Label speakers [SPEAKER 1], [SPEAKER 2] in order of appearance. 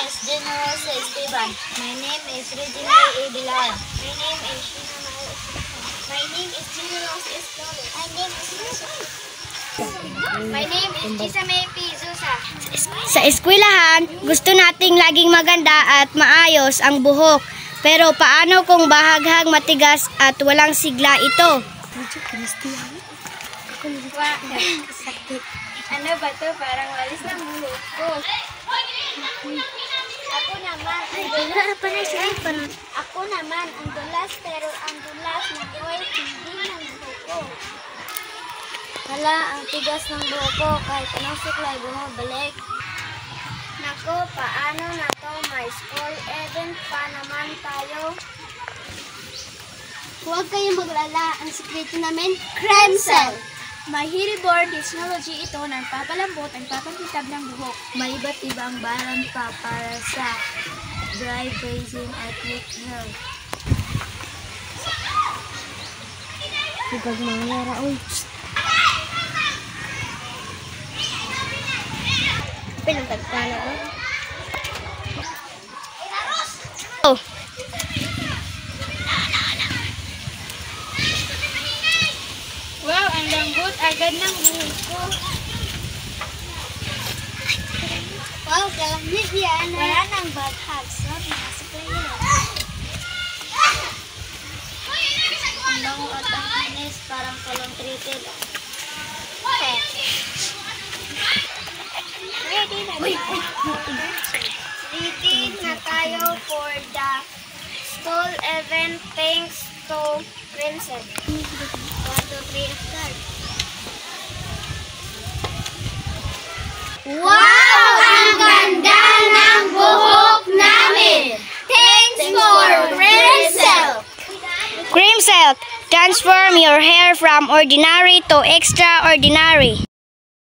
[SPEAKER 1] is General Esteban. My name is Regina A. Bilar. My name is General Escolo. My name is Gisame P. Zusa.
[SPEAKER 2] Sa eskwelahan, gusto nating laging maganda at maayos ang buhok. Pero paano kung bahaghang matigas at walang sigla ito?
[SPEAKER 1] Ano ba to? Parang walis ng buhok ko. Ako naman, ang dulas, pero ang dulas ng oil, hindi ng buhok ko. Hala, ang tigas ng buhok ko, kahit anong suklay bumabalik. Naku, paano na to? May school event pa naman tayo.
[SPEAKER 2] Huwag kayong maglala. Ang sikreto namin, Cremcel!
[SPEAKER 1] May board technology ito na nagpapalambot at nagpapantitab ng buhok. May iba't ibang bahan pa para sa dry basing at weak hair.
[SPEAKER 2] Huwag mga yara, uy. Pinatagpala ba? Oh.
[SPEAKER 1] Wow, ang lambot agad ng buhok ko.
[SPEAKER 2] Wow, kalamig yan.
[SPEAKER 1] Wala nang bad hugs. Nasa player. Ang bango at ang kinis, parang colon treated. Ready na tayo for the school event thanks to Cremcel. 1, 2, 3, start.
[SPEAKER 2] Wow! Ang ganda ng buhok namin! Thanks for Cremcel! Cremcel, transform your hair from ordinary to extraordinary.